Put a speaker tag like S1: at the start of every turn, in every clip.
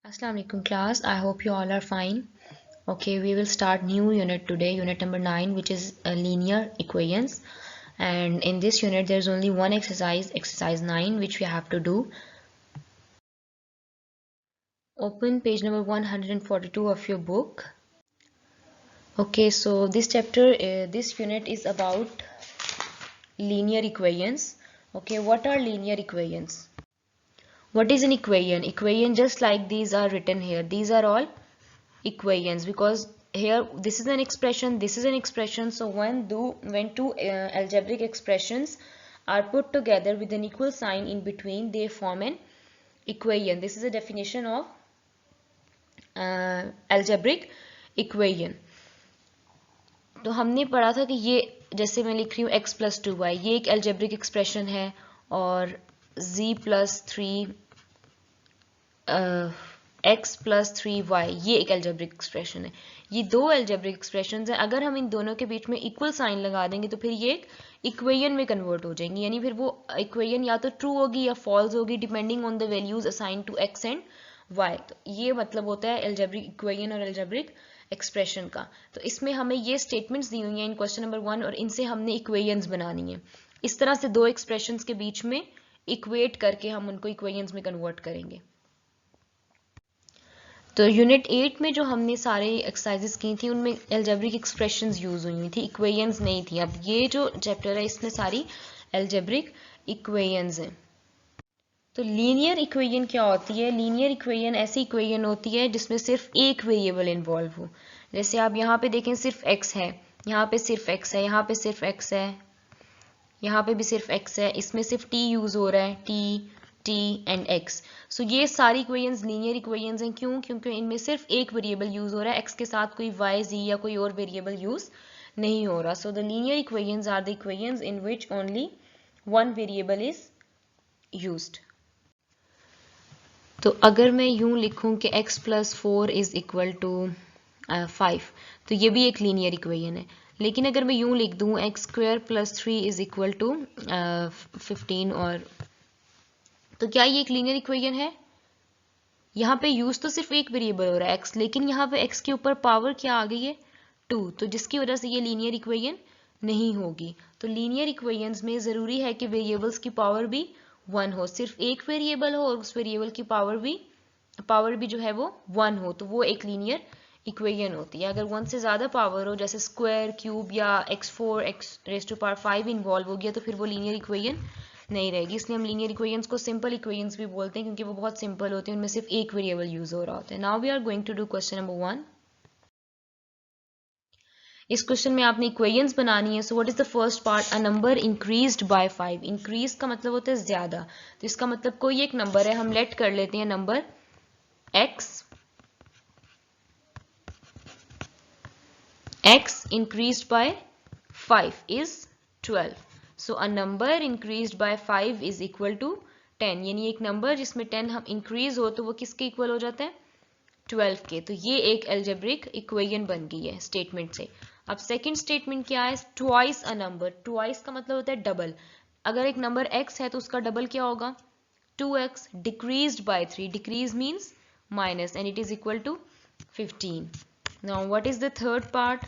S1: Assalamu alaikum class. I hope you all are fine. Okay, we will start new unit today, unit number 9, which is linear equations. And in this unit, there's only one exercise, exercise 9, which we have to do. Open page number 142 of your book. Okay, so this chapter, this unit is about linear equations. Okay, what are linear equations? What is an equation? Equation, just like these are written here. These are all equations, because here this is an expression, this is an expression. So when two algebraic expressions are put together with an equal sign in between, they form an equation. This is a definition of algebraic equation. तो हमने पढ़ा था कि ये जैसे मैं लिख रही हूँ x + 2y, ये एक algebraic expression है, और z + 3 x + 3y ये एक algebraic expression है. ये दो algebraic expressions हैं. अगर हम इन दोनों के बीच में equal sign लगा देंगे तो फिर ये एक equation में convert हो जाएंगी. यानी फिर वो equation या तो true होगी या false होगी, depending on the values assigned to x and y. तो ये मतलब होता है algebraic equation और algebraic expression का. तो इसमें हमें ये statements दी हुई हैं इन question number 1, और इनसे हमने equations बनानी है. इस तरह से दो expressions के बीच में equate करके हम उनको equations में convert करेंगे. तो यूनिट 8 में जो हमने सारे एक्सरसाइजेस की थी उनमें एल्जेब्रिक एक्सप्रेशंस यूज हुई थी, इक्वेशंस नहीं थी. अब ये जो चैप्टर है इसमें सारी एल्जेब्रिक इक्वेशंस हैं. तो लीनियर इक्वेशन क्या होती है? लीनियर इक्वेशन ऐसी इक्वेशन होती है जिसमें सिर्फ एक वेरिएबल इन्वॉल्व हो. जैसे आप यहाँ पे देखें, सिर्फ x है, यहाँ पे सिर्फ x है, यहाँ पे सिर्फ x है, यहाँ पे भी सिर्फ x है, इसमें सिर्फ t यूज हो रहा है, t एंड x. सो ये सारी इक्वेशंस लीनियर इक्वेशंस हैं. क्यों? क्योंकि इनमें सिर्फ एक वेरिएबल यूज हो रहा है, x के साथ कोई y, z या कोई और वेरिएबल यूज नहीं हो रहा. So the linear equations are the equations in which only one variable is used. तो अगर मैं यूं लिखूं कि x + 4 इज इक्वल टू 5, तो ये भी एक लीनियर इक्वेशन है. लेकिन अगर मैं यूं लिख दूं x² + 3 इज इक्वल टू 15, और तो क्या ये एक लीनियर इक्वेशन है? यहाँ पे यूज तो सिर्फ एक वेरिएबल हो रहा है x, लेकिन यहाँ पे x के ऊपर पावर क्या आ गई है? 2. तो जिसकी वजह से ये लीनियर इक्वेशन नहीं होगी. तो लीनियर इक्वेशंस में ज़रूरी है कि वेरिएबल्स की पावर भी 1 हो, सिर्फ एक वेरिएबल हो और उस वेरिएबल की पावर भी जो है वो 1 हो, तो वो एक लीनियर इक्वेशन होती है. अगर 1 से ज़्यादा पावर हो, जैसे स्क्वायर, क्यूब या x4 x⁵5 इन्वॉल्व हो गया, तो फिर वो लीनियर इक्वेशन नहीं रहेगी. इसलिए हम लीनियर इक्वेशंस को सिंपल इक्वेशंस भी बोलते हैं, क्योंकि वो बहुत सिंपल होते हैं, उनमें सिर्फ एक वेरिएबल यूज हो रहा होता है. Now we are going to do question number 1. इस क्वेश्चन में आपने इक्वेशंस बनानी है. So what is the first part? A number increased by 5. Increase का मतलब होता है ज्यादा, तो इसका मतलब कोई एक नंबर है, हम लेट कर लेते हैं number x increased by 5 is 12. So a number increased by 5 is equal to 10. यानी एक नंबर जिसमें 10 हम इंक्रीज हो तो वो किसके इक्वल हो जाता है? 12 के. तो ये एक एल्जेब्रिक इक्वेशन बन गई है स्टेटमेंट से. अब सेकंड स्टेटमेंट क्या है? Twice a number. ट्वाइस का मतलब होता है डबल. अगर एक नंबर x है तो उसका डबल क्या होगा? 2x. Decreased by 3. Decrease means minus, and it is equal to 15. Now what is the third part?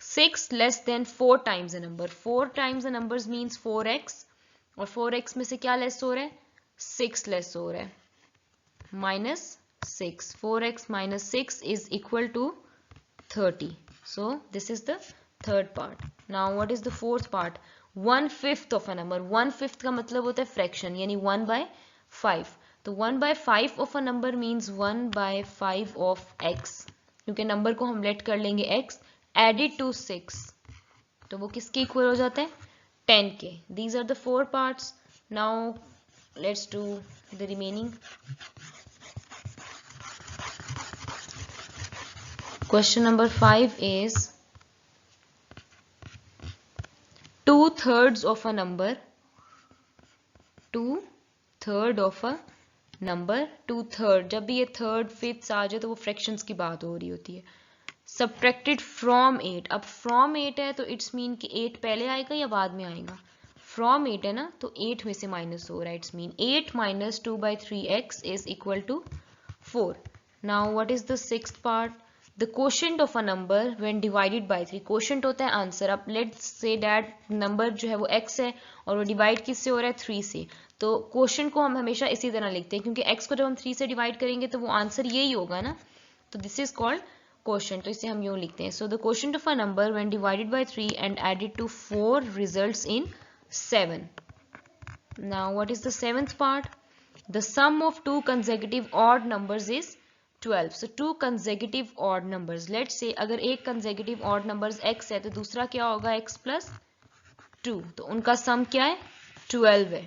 S1: 6 less than 4 times a number. 4 times a numbers means 4x, और 4x में से क्या less हो रहा है? 6 लेस हो रहा है, minus 6. 4x minus 6 is equal to 30. So this is the third part. Now what is the fourth part? 1/5 of a number. 1/5 का मतलब होता है fraction, यानी 1/5. तो 1/5 of a number means 1/5 of x, क्योंकि नंबर को हम लेट कर लेंगे x, added to 6, तो वो किसके इक्वल हो जाता है? 10 के. These are the 4 parts. Now let's do the remaining. Question number 5 is 2/3 of a number. 2/3 of a number. 2/3, जब भी ये थर्ड फिफ्थ आ जाए तो वो फ्रैक्शंस की बात हो रही होती है. Subtracted from 8. अब फ्रॉम 8 है तो इट्स मीन कि 8 पहले आएगा या बाद में आएगा? फ्रॉम 8 है ना, तो 8 में से माइनस हो रहा है. It's mean 8 - 2/3x is equal to 4. Now what is the sixth part? The quotient of a number when divided by 3. quotient होता है आंसर. अब let's say that नंबर जो है वो x है और वो डिवाइड किससे हो रहा है 3 से. तो quotient को हम हमेशा इसी तरह लिखते हैं क्योंकि x को जब हम 3 से डिवाइड करेंगे तो वो आंसर यही होगा ना. तो दिस इज कॉल्ड quotient. तो इसे हम यूं लिखते हैं. So the quotient of a number when divided by 3 and added to 4 results in 7. Now what is the seventh part? The sum of two consecutive odd numbers is 12. So two consecutive odd numbers. Let's say अगर एक consecutive odd numbers x है तो दूसरा क्या होगा x plus 2. तो उनका sum क्या है 12 है.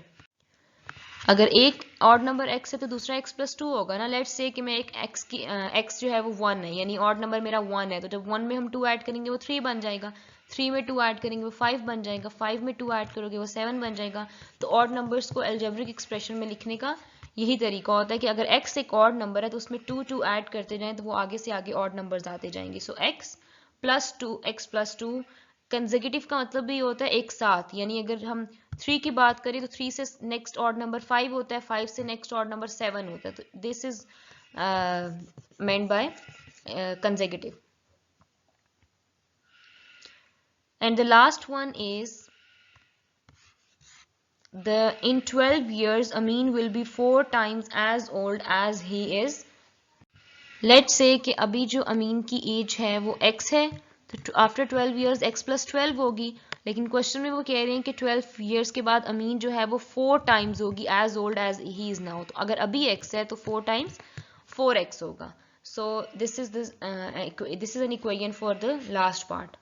S1: अगर एक ऑड नंबर x है तो दूसरा x plus 2 होगा ना. लेट्स से कि मैं एक x जो है वो 1 है यानी ऑड नंबर मेरा 1 है. तो जब 1 में हम 2 ऐड करेंगे वो 3 बन जाएगा. 3 में 2 ऐड करेंगे वो 5 बन जाएगा. 5 में 2 ऐड करोगे वो 7 बन जाएगा. तो ऑड नंबर्स को अलजेब्रिक एक्सप्रेशन में लिखने का यही तरीका होता है कि अगर x एक ऑड नंबर है तो उसमें 2 ऐड करते जाएं तो वो आगे से आगे ऑड नंबर्स आते जाएंगे. सो x plus 2 कंसेक्यूटिव का मतलब भी होता है एक साथ. यानी अगर हम 3 की बात करें तो 3 से नेक्स्ट ऑड नंबर 5 होता है. 5 से नेक्स्ट ऑड नंबर 7 होता है. तो this is meant by consecutive. And the last one is in 12 years Amin will be 4 times as old as he is. Let's say कि अभी जो अमीन की एज है वो x है तो आफ्टर 12 years x plus 12 होगी. लेकिन क्वेश्चन में वो कह रहे हैं कि 12 years के बाद अमीन जो है वो 4 times होगी as old as he is now. तो अगर अभी x है तो 4 times 4x होगा. So this is an equation for the last part.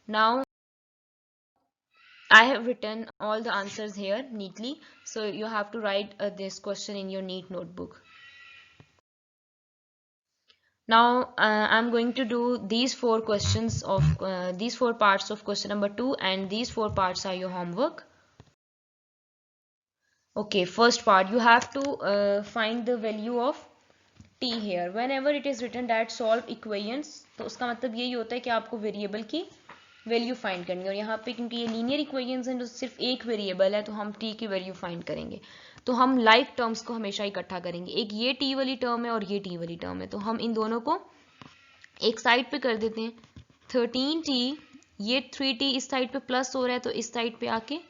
S1: Now I have written all the answers here neatly. So you have to write this question in your neat notebook. Now I'm going to do these 4 questions of these 4 parts of question number 2 and these 4 parts are your homework. Okay, first part you have to find the value of t here. Whenever it is written that solve equations तो उसका मतलब यही होता है कि आपको variable की value find करनी है. और यहाँ पे क्योंकि ये लीनियर इक्वेशंस हैं तो सिर्फ एक वेरिएबल है तो हम t की वैल्यू फाइंड करेंगे. तो हम लाइक टर्म्स को हमेशा इकट्ठा करेंगे. एक ये t वाली टर्म है और ये t वाली टर्म है तो हम इन दोनों को एक साइड पे कर देते हैं. 13t ये 3t इस साइड पे प्लस हो रहा है तो इस साइड पे आके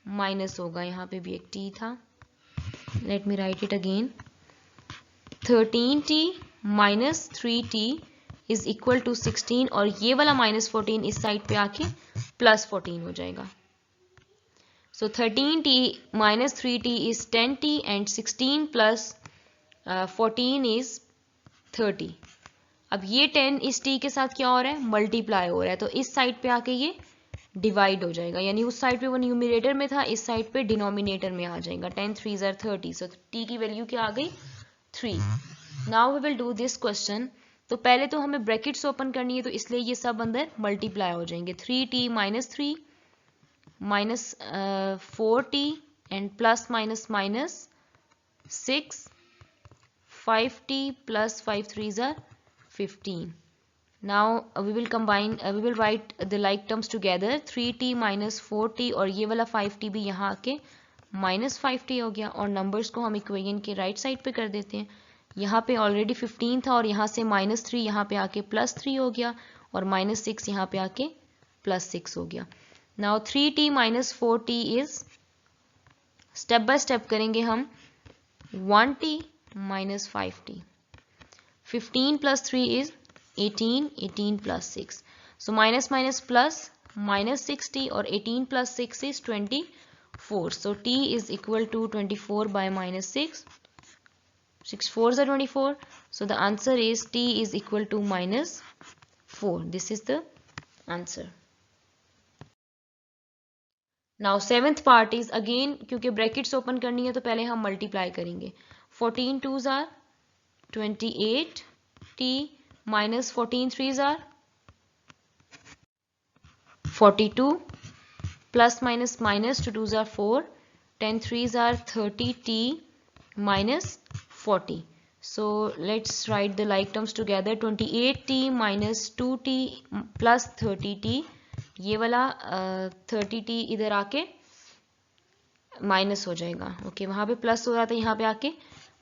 S1: माइनस होगा. यहाँ पे भी एक t था. Let me write it again. 13t minus 3t is equal to 16 और ये वाला माइनस 14 इस साइड पे आके प्लस 14 हो जाएगा. सो 13t minus 3t is 10t and 16 plus 14 is 30. अब ये 10 इस t के साथ क्या हो रहा है मल्टीप्लाई हो रहा है तो इस साइड पे आके ये डिवाइड हो जाएगा. यानी उस साइड पे वो न्यूमरेटर में था इस साइड पे डिनोमिनेटर में आ जाएगा. 10 3s are 30. सो t की वैल्यू क्या आ गई 3. Now we will do this question. तो पहले तो हमें ब्रैकेट्स ओपन करनी है तो इसलिए ये सब अंदर मल्टीप्लाई हो जाएंगे. 3t minus 3 minus 4t and plus minus minus 6 5t plus 5 3s are 15. Now we will write the like terms together. 3t minus 4t और ये वाला 5t भी यहाँ आके माइनस 5t हो गया. और नंबर्स को हम इक्वेशन के राइट साइड पे कर देते हैं. यहाँ पे ऑलरेडी 15 था और यहाँ से माइनस 3 यहाँ पे आके प्लस 3 हो गया और माइनस 6 यहाँ पे आके प्लस 6 हो गया. Now 3t minus 4t is step by step करेंगे हम 1t minus 5t. 15 plus 3 is 18 18 plus 6. So minus minus plus minus 6t और 18 plus 6 is 24. So t is equal to 24 by minus 6. 6 4s are 24. So the answer is t is equal to minus 4. This is the answer. Now seventh part is again क्योंकि brackets open करनी है तो पहले हम multiply करेंगे. 14 2s are 28. t minus 14 3s are 42. Plus minus minus 2 2s are 4. 10 3s are 30. t minus 40. So let's write the like terms together. 28t minus 2t plus 30t. ये वाला 30t इधर आके माइनस हो जाएगा. ओके वहां पे plus हो रहा था यहाँ पे आके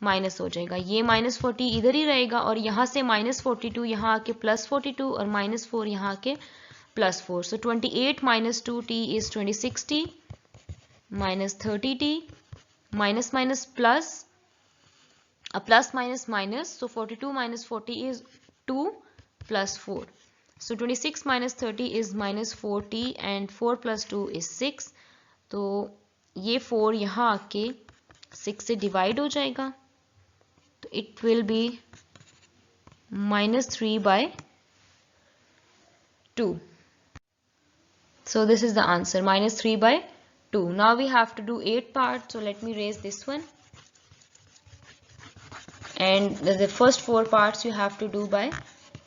S1: माइनस हो जाएगा, ये -40 इधर ही रहेगा और यहाँ से -42 यहाँ आके +42 और -4 यहाँ आके +4. So 28 minus 2t is 26t minus 30t minus minus plus a plus minus minus. So 42 minus 40 is 2 plus 4. So 26 minus 30 is minus 4t and 4 plus 2 is 6. तो ये 4 यहाँ आके 6 से डिवाइड हो जाएगा, तो it will be -3 by 2. So this is the answer, -3 by 2. Now we have to do 8 parts. So let me raise this one. And the first 4 parts you have to do by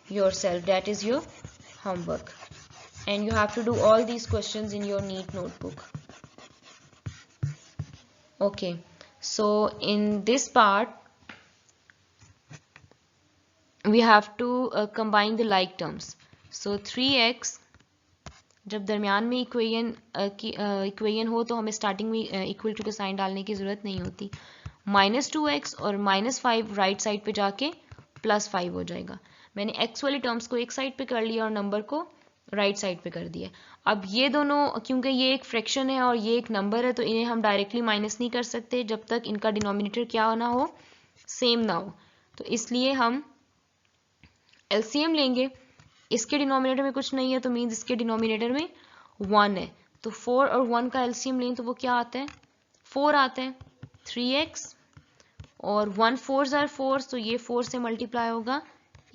S1: yourself. That is your homework. And you have to do all these questions in your neat notebook. Okay. So in this part, we have to combine the like terms. So 3x, जब दरमियान में equation हो तो हमें starting में equal to का sign डालने की ज़रूरत नहीं होती. -2x और -5 राइट साइड पे जाके +5 हो जाएगा. मैंने x वाली टर्म्स को एक साइड पे कर लिया और नंबर को राइट साइड पे कर दिया. अब ये दोनों, क्योंकि ये एक फ्रैक्शन है और ये एक नंबर है, तो इन्हें हम डायरेक्टली माइनस नहीं कर सकते जब तक इनका डिनोमिनेटर क्या ना हो, सेम ना हो. तो इसलिए हम एलसीएम लेंगे. इसके डिनोमिनेटर में कुछ नहीं है तो मीन्स इसके डिनोमिनेटर में 1 है. तो 4 और 1 का एलसीएम लें तो वो क्या आता है, 4 आता है. 3x और 1 4s are 4, तो ये 4 से मल्टीप्लाई होगा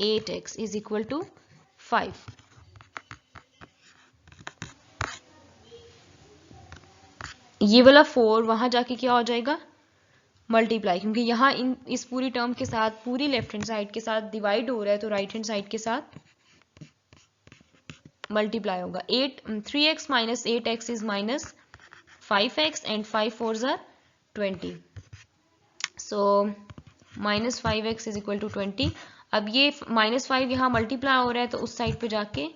S1: 8x इज इक्वल टू 5. ये वाला 4 वहां जाके क्या हो जाएगा, मल्टीप्लाई, क्योंकि यहाँ इस पूरी टर्म के साथ पूरी लेफ्ट हैंड साइड के साथ डिवाइड हो रहा है तो राइट हैंड साइड के साथ मल्टीप्लाई होगा. 3x minus 8x is minus 5x and 5 4s are 20. So minus 5x is equal to 20. अब ये -5 यहाँ मल्टीप्लाई हो रहा है तो उस साइड पे जाके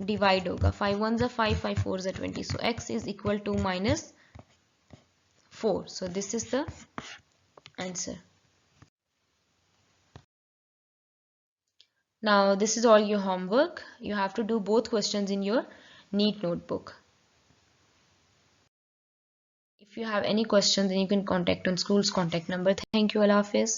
S1: डिवाइड होगा. 5 1s are 5, 5 4s are 20. So x is equal to -4. So this is the answer. Now this is all your homework. You have to do both questions in your neat notebook. If you have any questions, then you can contact on school's contact number. Thank you. Allah Hafiz.